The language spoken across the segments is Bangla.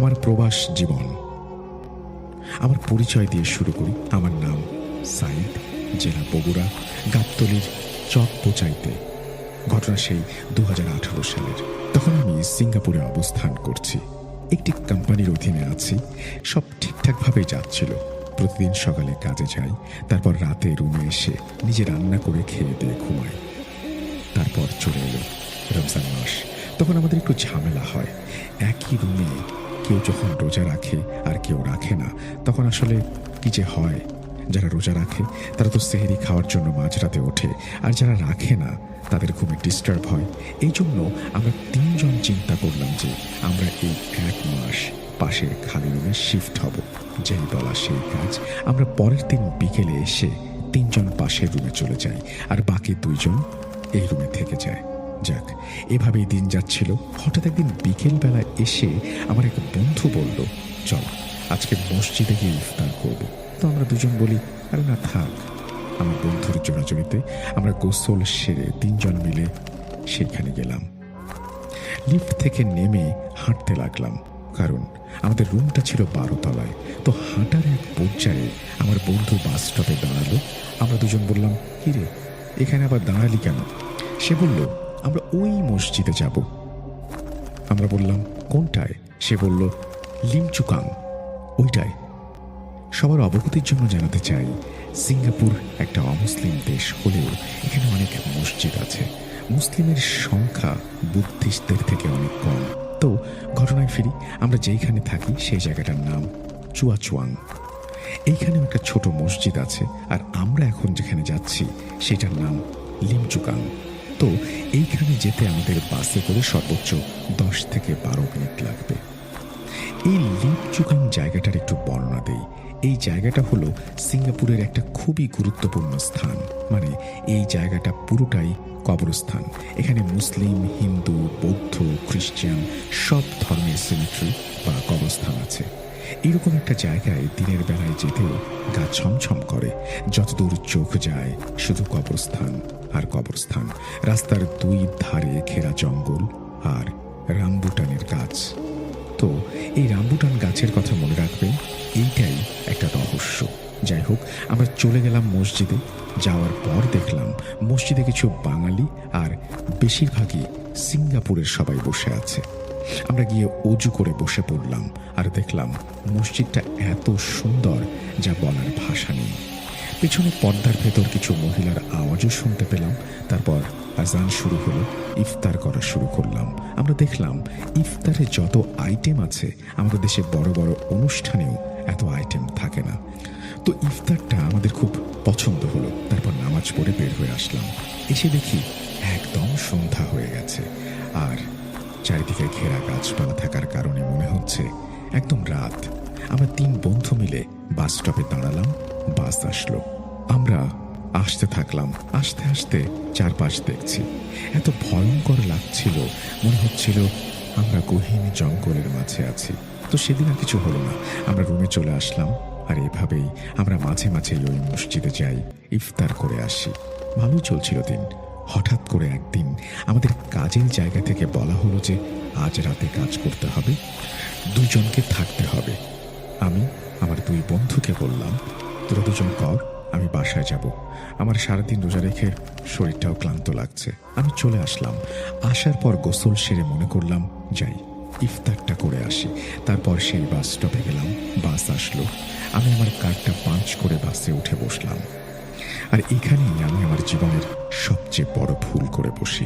আমার প্রবাস জীবন। আমার পরিচয় দিয়ে শুরু করি। আমার নাম সাইদ, জেলা বগুড়া, গাবতলীর চক পোচাইতে। ঘটনা সেই 2018 সালের। তখন আমি সিঙ্গাপুরে অবস্থান করছি। একটি কোম্পানির অধীনে আছি। সব ঠিকঠাকভাবেই যাচ্ছিল। প্রতিদিন সকালে কাজে যাই, তারপর রাতে রুমে এসে নিজে রান্না করে খেয়ে দিয়ে ঘুমাই। তারপর চলে এলো রমজান মাস। তখন আমাদের একটু ঝামেলা হয়। একই রুমে কেউ যখন রোজা রাখে আর কেউ রাখে না, তখন আসলে কি যে হয়। যারা রোজা রাখে তারা তো সেহরি খাওয়ার জন্য মাঝরাতে ওঠে, আর যারা রাখে না তাদের ঘুমে ডিস্টার্ব হয়। এই জন্য আমরা 3 জন চিন্তা করলাম যে আমরা এই 1 মাস পাশের খালি রুমে শিফট হব। যেই বলা সেই কাজ। আমরা পরের দিন বিকেলে এসে 3 জন পাশের রুমে চলে যাই, আর বাকি 2 জন এই রুমে থেকে যায়। যাক, এভাবেই দিন যাচ্ছিল। হঠাৎ একদিন বিকেল বেলা এসে আমার এক বন্ধু বলল, চল আজকে মসজিদে গিয়ে ইফতার করব। তো আমরা 2 জন বলি, আরে না থাক। আমার বন্ধুর জোড়াজড়িতে আমরা গোসল সেরে 3 জন মিলে সেখানে গেলাম। লিফট থেকে নেমে হাঁটতে লাগলাম, কারণ আমাদের রুমটা ছিল 12 তলায়। তো হাঁটার এক পর্যায়ে আমার বন্ধু বাস স্টপে দাঁড়ালো। আমরা 2 জন বললাম, কিরে এখানে আবার দাঁড়ালি কেন? সে বলল, আমরা ওই মসজিদে যাব। আমরা বললাম, কোনটায়? সে বলল, লিমচুকাং, ওইটায়। সবার অবগতির জন্য জানাতে চাই, সিঙ্গাপুর একটা অমুসলিম দেশ হলেও এখানে অনেক মসজিদ আছে। মুসলিমের সংখ্যা বুদ্ধিস্টদের থেকে অনেক কম। তো ঘটনায় ফিরি, আমরা যেইখানে থাকি সেই জায়গাটার নাম চুয়াচুয়াং। এইখানে একটা ছোট মসজিদ আছে, আর আমরা এখন যেখানে যাচ্ছি সেটার নাম লিমচুকাং। তো এইখানে যেতে আমাদের বাসে করে সর্বোচ্চ 10 থেকে 12 মিনিট লাগবে। এই লিমচুকাং জায়গাটার একটু বর্ণনা দেই। এই জায়গাটা হলো সিঙ্গাপুরের একটা খুবই গুরুত্বপূর্ণ স্থান। মানে এই জায়গাটা পুরোটাই কবরস্থান। এখানে মুসলিম, হিন্দু, বৌদ্ধ, খ্রিস্টান সব ধর্মের সেমেট্রি বা কবরস্থান আছে। এরকম একটা জায়গায় দিনের বেলায় যেতেও গা ছমছম করে। যতদূর চোখ যায় শুধু কবরস্থান আর কবরস্থান। রাস্তার 2 ধারে ঘেরা জঙ্গল আর রামবুটানের গাছ। তো এই রামবুটান গাছের কথা মনে রাখবেন, এইটাই একটা রহস্য। যাই হোক, আমরা চলে গেলাম মসজিদে। যাওয়ার পর দেখলাম মসজিদে কিছু বাঙালি আর বেশিরভাগই সিঙ্গাপুরের সবাই বসে আছে। আমরা গিয়ে অজু করে বসে পড়লাম, আর দেখলাম মসজিদটা এত সুন্দর যা বলার ভাষা নেই। পেছনে পর্দার ভেতর কিছু মহিলার আওয়াজও শুনতে পেলাম। তারপর আজান শুরু হলো, ইফতার করা শুরু করলাম। আমরা দেখলাম ইফতারে যত আইটেম আছে, আমাদের দেশে বড় বড় অনুষ্ঠানেও এত আইটেম থাকে না। তো ইফতারটা আমাদের খুব পছন্দ হলো। তারপর নামাজ পড়ে বের হয়ে আসলাম। এসে দেখি একদম সন্ধ্যা হয়ে গেছে, আর চারিদিকে ঘেরা গাছপালা থাকার কারণে মনে হচ্ছে একদম রাত। আমরা 3 বন্ধু মিলে বাস স্টপে দাঁড়ালাম। বাস আসলো, আমরা আসতে থাকলাম। আস্তে আস্তে চারপাশ দেখছি। এত ভয়ঙ্কর লাগছিল, মনে হচ্ছিল আমরা গহীন জঙ্গলের মাঝে আছি। তো সেদিন আর কিছু হলো না, আমরা রুমে চলে আসলাম। আর এভাবেই আমরা মাঝে মাঝে ওই মসজিদে যাই, ইফতার করে আসি। ভালোই চলছিল দিন। হঠাৎ করে একদিন আমাদের কাজের জায়গা থেকে বলা হলো যে আজ রাতে কাজ করতে হবে, 2 জনকে থাকতে হবে। আমি আমার 2 বন্ধুকে বললাম, তোরা 2 জন কর, আমি বাসায় যাব। আমার সারাদিন রোজা রেখে শরীরটাও ক্লান্ত লাগছে। আমি চলে আসলাম। আসার পর গোসল সেরে মনে করলাম যাই ইফতারটা করে আসি। তারপর সেই বাস স্টপে গেলাম। বাস আসলো, আমি আমার কার্ডটা পাঞ্চ করে বাসে উঠে বসলাম। আর এখানেই আমি আমার জীবনের সবচেয়ে বড় ভুল করে বসি।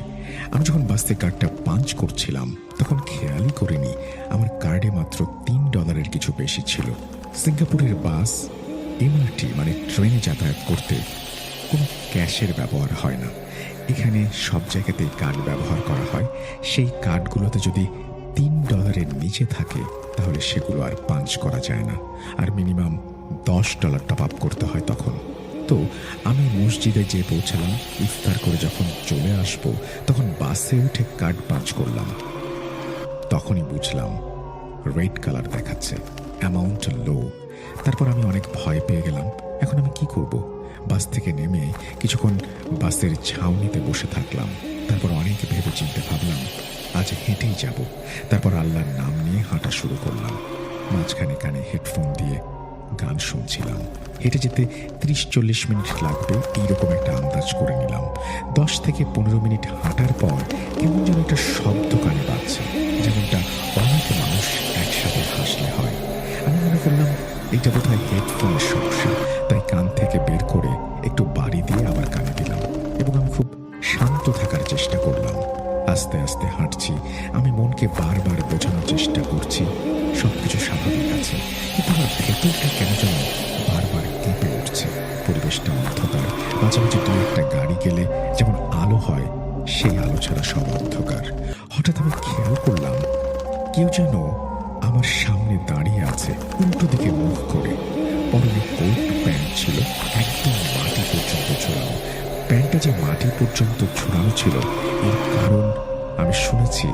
আমি যখন বাসে কার্ডটা পাঞ্চ করছিলাম তখন খেয়ালই করিনি আমার কার্ডে মাত্র $3 কিছু বেশি ছিল। সিঙ্গাপুরের বাস, এমআরটি মানে ট্রেনে যাতায়াত করতে কোনো ক্যাশের ব্যবহার হয় না। এখানে সব জায়গাতেই কার্ড ব্যবহার করা হয়। সেই কার্ডগুলোতে যদি $3 নিচে থাকে তাহলে সেগুলো আর পাঞ্চ করা যায় না, আর মিনিমাম $10 টপ আপ করতে হয় তখন। তো আমি মসজিদে যেয়ে পৌঁছালাম। ইফতার করে যখন চলে আসবো তখন বাসে উঠে কার্ড পাঞ্চ করলাম। তখনই বুঝলাম রেড কালার দেখাচ্ছে, অ্যামাউন্ট লো। তারপর আমি অনেক ভয় পেয়ে গেলাম। এখন আমি কি করব? বাস থেকে নেমে কিছুক্ষণ বাসের ছাউনিতে বসে থাকলাম। তারপর অনেক ভেবে চিন্তে ভাবলাম আজ হেঁটেই যাব। তারপর আল্লাহর নাম নিয়ে হাঁটা শুরু করলাম। মাঝখানে কানে হেডফোন দিয়ে গান শুনছিলাম। হেঁটে যেতে ৩০-৪০ মিনিট লাগবে এইরকম একটা আন্দাজ করে নিলাম। ১০ থেকে ১৫ মিনিট হাঁটার পর কেমন যেন একটা শব্দ কানে বাজছে, যেমনটা অনেক মানুষ একসাথে হাসলে হয়। আমি মনে করলাম এটা বোধহয় হেডফোনের সমস্যা, তাই কান থেকে বের করে একটু বাড়ি দিয়ে আবার কানে দিলাম এবং আমি খুব শান্ত থাকার চেষ্টা করলাম। আস্তে আস্তে হাঁটছি। আমি মনকে বারবার বোঝানোর চেষ্টা করছি সবকিছু স্বাভাবিক আছে, কিন্তু আমার ভেতরটা কেন যেন বারবার কেঁপে উঠছে। পরিবেশটা অন্ধকার, মাঝে মাঝে দু একটা গাড়ি গেলে যেমন আলো হয়, সেই আলো ছাড়া সব অন্ধকার। হঠাৎ আমি খেয়াল করলাম কেউ যেন আমার সামনে দাঁড়িয়ে আছে, উল্টো দিকে মুখ করে। পরনে কোট প্যান্ট ছিল একদম মাটি পর্যন্ত ঝোলানো। প্যান্টটা যে মাটি পর্যন্ত ঝোলানো ছিল এর কারণ আমি শুনেছি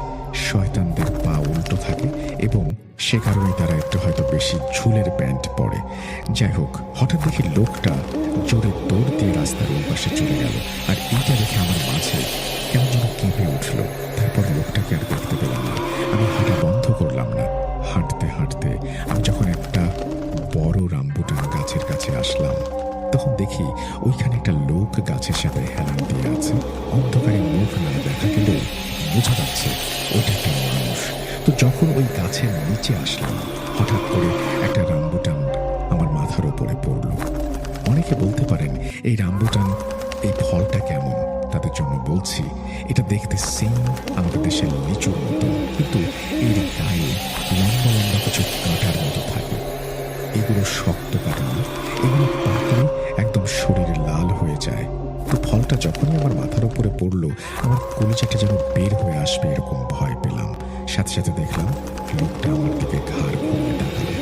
শয়তানদের পা উল্টো থাকে এবং সে কারণে তারা একটু হয়তো বেশি ঝুলের প্যান্ট পরে। যাই হোক, হঠাৎ দেখি লোকটা জোরে দৌড় দিয়ে রাস্তার ওই পাশে চলে গেল, আর এইটা দেখে আমার মাঝে কেমন যেন কেঁপে উঠল। তারপর লোকটাকে আর দেখতে পেলাম না। আমি হাঁটা বন্ধ করলাম না। হাঁটতে হাঁটতে আমি যখন একটা বড় রামবুটান গাছের কাছে আসলাম, তখন দেখি ওইখানে একটা লোক গাছের সাথে হেলান দিয়ে আছে। অন্ধকারে মুখ না দেখা গেলেও বোঝা যাচ্ছে ওইটা একটা মানুষ। তো যখন ওই গাছের নিচে আসলাম, হঠাৎ করে একটা রামবুটান আমার মাথার উপরে পড়ল। অনেকে বলতে পারেন এই রামবুটান, এই ফলটা কেমন, তাদের জন্য বলছি এটা দেখতে সেম আমাদের দেশের লিচুর মতো, কিন্তু এর গায়ে লম্বা লম্বা কিছু কাঁটার মতো থাকে। এগুলো শক্ত কাটা না, এগুলো পাকলে একদম শরীর লাল হয়ে যায়। তো ফলটা যখনই আমার মাথার উপরে পড়লো, আমার কলিজাটা যেন বের হয়ে আসবে এরকম ভয় পেলাম। সাথে সাথে দেখলাম লোকটা আমার দিকে ঘাড় ঘুরিয়ে তাকালো।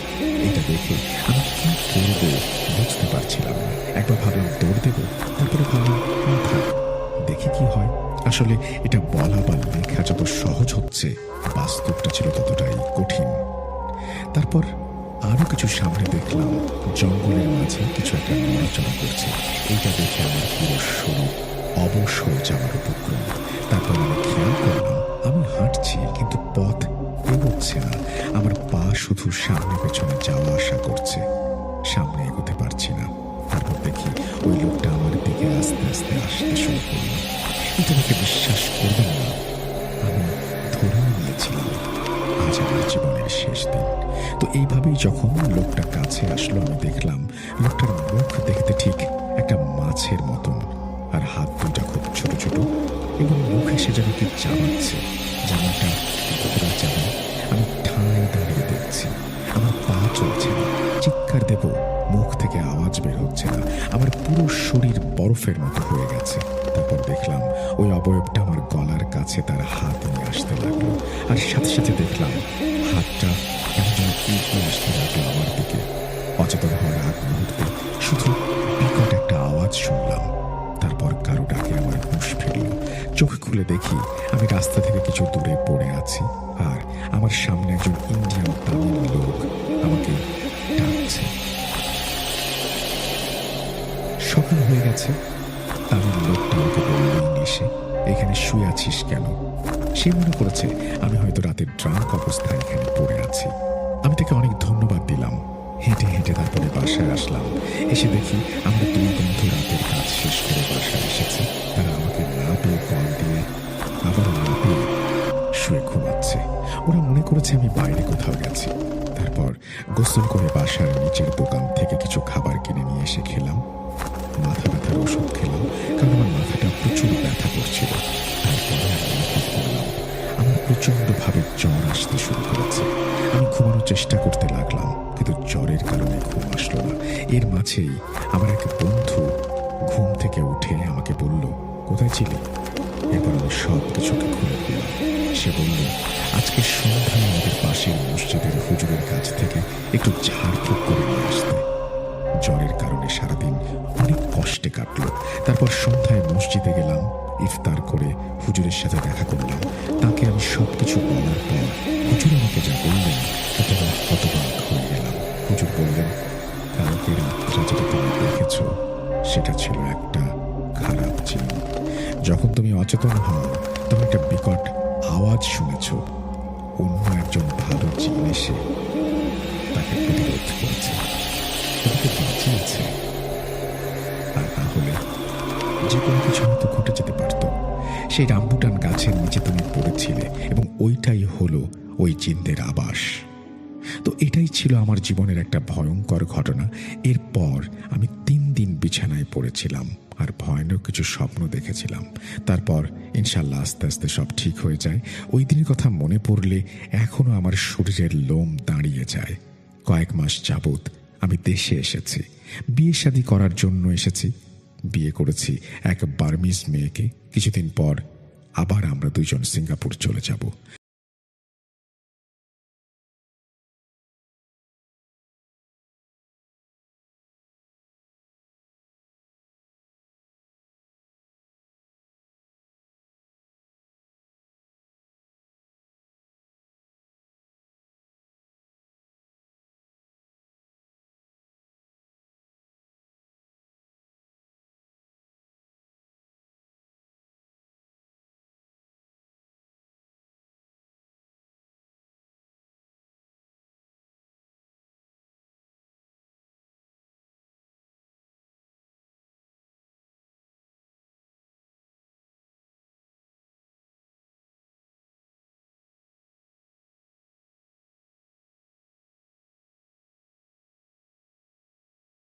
এটা দেখে আমি কি করবো বুঝতে পারছিলাম না। একবার ভাবলাম দৌড় দেবো, তারপরে ভাবলাম থাক, দেখি কি হয়। আসলে এটা বলা বা লেখা যত সহজ হচ্ছে, বাস্তবটা ছিল ততটাই কঠিন। তারপর আরো কিছু সামনে দেখলাম জঙ্গলের মাঝে কিছু একটা নড়াচড়া করছে। এইটা দেখে আমার পুরো শরীর অবশ হয়ে যাওয়ার উপক্রম। তারপর আমি খেয়াল করলাম আমি হাঁটছি, কিন্তু পথ এগোচ্ছে না। আমার পা শুধু সামনে পেছনে যাওয়া আসা করছে, সামনে এগোতে পারছি না। তারপর দেখি ওই লোকটা আমার দিকে আস্তে আস্তে আসতে শুরু করলো। এটা দেখে বিশ্বাস করবেন না, আমি ধরেও নিয়েছিলাম আজ আমার জীবনের শেষ দিন। তো এইভাবেই যখন লোকটা কাছে আসলো, আমি দেখলাম লোকটার মুখ দেখতে ঠিক একটা মাছের মতন, আর হাত দুইটা খুব ছোট ছোট, এবং মুখে সে যেন কি চাবাচ্ছে, যেমনটা ঘোড়া চাবায়। আমি ঠায় দাঁড়িয়ে দেখছি, আমার পা চলছে না, চিৎকার দেব মুখ থেকে আওয়াজ বের হচ্ছে না, আমার পুরো শরীর বরফের মতো হয়ে গেছে। তারপর দেখলাম ওই অবয়বটা আমার গলার কাছে তার হাত নিয়ে আসতে লাগলো, আর সাথে সাথে দেখলাম হাতটা কেমন যেন এগিয়ে আসতে লাগলো আমার দিকে। অচেতন হওয়ার আগ মুহূর্তে শুধু বিকট একটা আওয়াজ শুনলাম। তারপর কারো ডাকে আমার হুঁশ ফিরল। চোখ খুলে দেখি আমি রাস্তা থেকে কিছু দূরে পড়ে আছি, আর আমার সামনে একজন ইন্ডিয়ান তামিল লোক আমাকে ডাকছে। সকাল হয়ে গেছে। তামিল লোকটা আমাকে বললেই নেশে, এখানে শুয়ে আছিস কেন? সে মনে করেছে আমি হয়তো রাতে ড্রাঙ্ক অবস্থায় এখানে পড়ে আছি। আমি তাকে অনেক ধন্যবাদ দিলাম। হেঁটে হেঁটে তারপরে বাসায় আসলাম। এসে দেখি আমরা দুই বন্ধু রাতের কাজ শেষ করে বাসায় এসেছি। তারা আমাকে না পেয়ে কল দিয়ে আবারও না পেয়ে শুয়ে ঘুমাচ্ছে। ওরা মনে করেছে আমি বাইরে কোথাও গেছি। তারপর গোসল করে বাসার নিচের দোকান থেকে কিছু খাবার কিনে নিয়ে এসে খেলাম। মাথা ব্যথার ওষুধ খেলাম, কারণ আমার মাথাটা প্রচুর ব্যথা করছিল। তারপরে আমি অনুভব করলাম আমার প্রচণ্ডভাবে জ্বর আসতে শুরু করেছে। আমি ঘুমানোর চেষ্টা করতে লাগলাম, কিন্তু জ্বরের কারণে ঘুম আসলো না। এর মাঝেই আমার এক বন্ধু ঘুম থেকে উঠে আমাকে বলল, কোথায় ছিলি? এরপর আমি সব কিছুকে খুলে দিলাম। সে বলল, আজকে সন্ধ্যায় আমাদের পাশের মসজিদের হুজুরের কাছ থেকে একটু ঝাড়ফুঁক করে নিয়ে আসতে। জ্বরের কারণে সারাদিন অনেক কষ্টে কাটলো। তারপর সন্ধ্যায় মসজিদে গেলাম, ইফতার করে হুজুরের সাথে দেখা করলাম। তাকে আমি সবকিছু বলার পর হুজুর আমাকে যা বললেন তাতে আমি হতবাক হয়ে গেলাম। হুজুর বললেন, কালকে রাত্রে যেটা তুমি দেখেছ সেটা ছিল একটা খারাপ জিন। যখন তুমি অচেতন হও তখন একটা বিকট আওয়াজ শুনেছ, অন্য একজন ভালো জিন এসে তাকে প্রতিরোধ করেছে, তাকে বাঁচিয়েছে। আর না হলে যে কোনো কিছু হয়তো ঘটে যেতে পারত। সেই রামবুটান গাছের নিচে তুমি পড়েছিলে এবং ওইটাই হলো ওই জিনদের আবাস। তো এটাই ছিল আমার জীবনের একটা ভয়ঙ্কর ঘটনা। এরপর আমি 3 দিন বিছানায় পড়েছিলাম আর ভয়ানক কিছু স্বপ্ন দেখেছিলাম। তারপর ইনশাল্লাহ আস্তে আস্তে সব ঠিক হয়ে যায়। ওই দিনের কথা মনে পড়লে এখনো আমার শরীরের লোম দাঁড়িয়ে যায়। কয়েক মাস যাবৎ আমি দেশে এসেছি, বিয়ে শাদী করার জন্য এসেছি। বিয়ে করেছি এক বার্মিজ মেয়েকে। কিছুদিন পর আবার আমরা দুজন সিঙ্গাপুর চলে যাব।